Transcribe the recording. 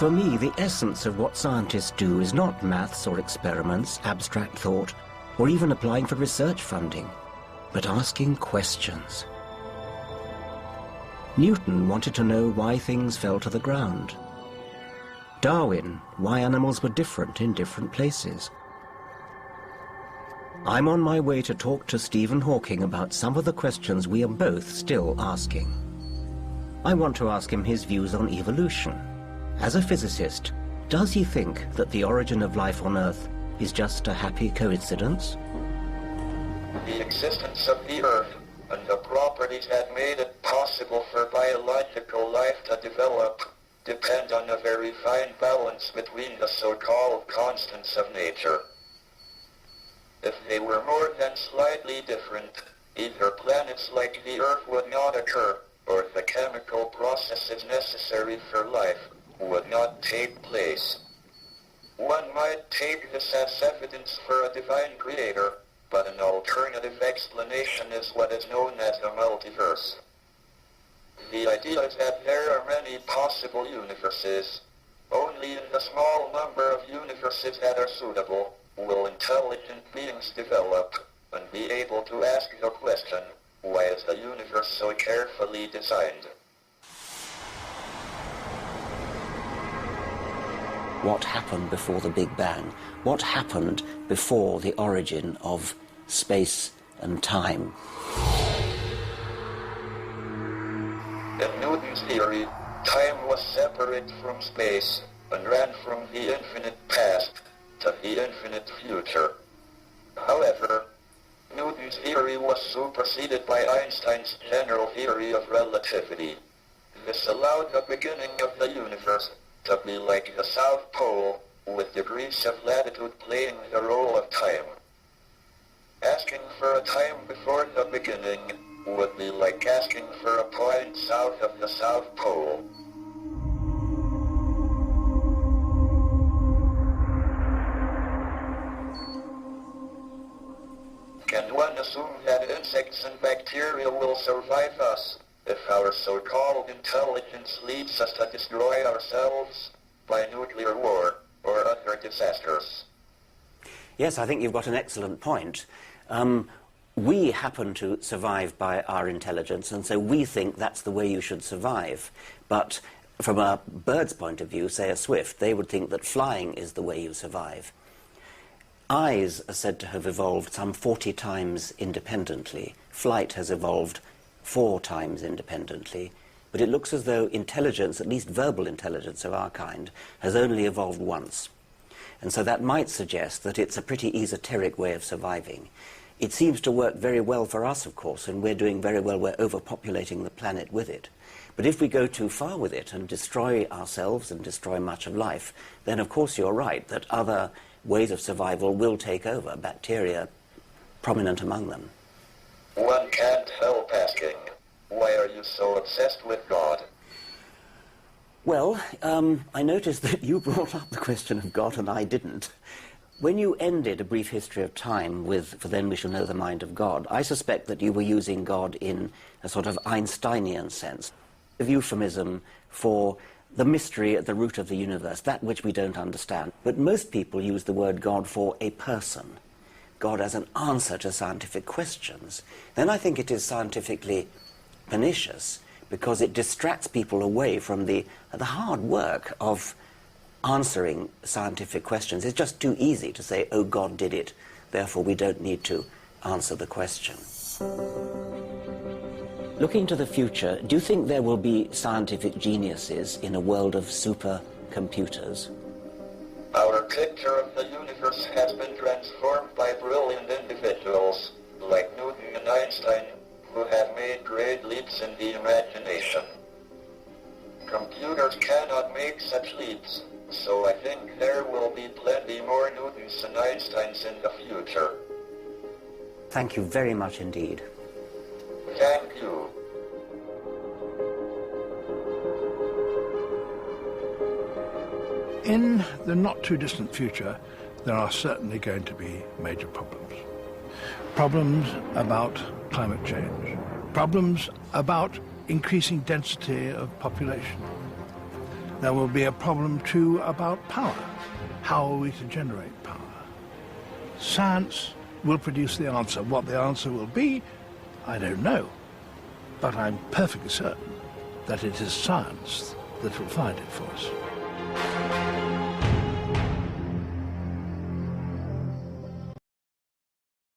For me, the essence of what scientists do is not maths or experiments, abstract thought, or even applying for research funding, but asking questions. Newton wanted to know why things fell to the ground. Darwin, why animals were different in different places. I'm on my way to talk to Stephen Hawking about some of the questions we are both still asking. I want to ask him his views on evolution. As a physicist, does he think that the origin of life on Earth is just a happy coincidence? The existence of the Earth and the properties that made it possible for biological life to develop depend on a very fine balance between the so-called constants of nature. If they were more than slightly different, either planets like the Earth would not occur, or the chemical processes necessary for life would not take place. One might take this as evidence for a divine creator, but an alternative explanation is what is known as the multiverse. The idea is that there are many possible universes. Only in the small number of universes that are suitable will intelligent beings develop and be able to ask the question, why is the universe so carefully designed? What happened before the Big Bang? What happened before the origin of space and time? In Newton's theory, time was separate from space and ran from the infinite past to the infinite future. However, Newton's theory was superseded by Einstein's general theory of relativity. This allowed the beginning of the universe to be like the South Pole, with degrees of latitude playing the role of time. Asking for a time before the beginning would be like asking for a point south of the South Pole. Can one assume that insects and bacteria will survive us if our so-called intelligence leads us to destroy ourselves by nuclear war or other disasters? Yes, I think you've got an excellent point. We happen to survive by our intelligence, and so we think that's the way you should survive. But from a bird's point of view, say a swift, they would think that flying is the way you survive. Eyes are said to have evolved some 40 times independently. Flight has evolved 4 times independently. But it looks as though intelligence, at least verbal intelligence of our kind, has only evolved once. And so that might suggest that it's a pretty esoteric way of surviving. It seems to work very well for us, of course, and we're doing very well. We're overpopulating the planet with it. But if we go too far with it and destroy ourselves and destroy much of life, then of course you're right that other ways of survival will take over, bacteria prominent among them. One can't help asking, why are you so obsessed with God? Well, I noticed that you brought up the question of God and I didn't. When you ended A Brief History of Time with For Then We Shall Know the Mind of God, I suspect that you were using God in a sort of Einsteinian sense, a euphemism for the mystery at the root of the universe, that which we don't understand. But most people use the word God for a person, God as an answer to scientific questions. Then I think it is scientifically pernicious, because it distracts people away from the hard work of answering scientific questions. It's just too easy to say, oh, God did it, therefore we don't need to answer the question. Looking to the future, do you think there will be scientific geniuses in a world of supercomputers? Our picture of the universe has been transformed by brilliant individuals like Newton and Einstein, who have made great leaps in the imagination. Computers cannot make such leaps, so I think there will be plenty more Newtons and Einsteins in the future. Thank you very much indeed. Thank you. In the not-too-distant future, there are certainly going to be major problems. Problems about climate change. Problems about increasing density of population. There will be a problem too about power. How are we to generate power? Science will produce the answer. What the answer will be, I don't know. But I'm perfectly certain that it is science that will find it for us.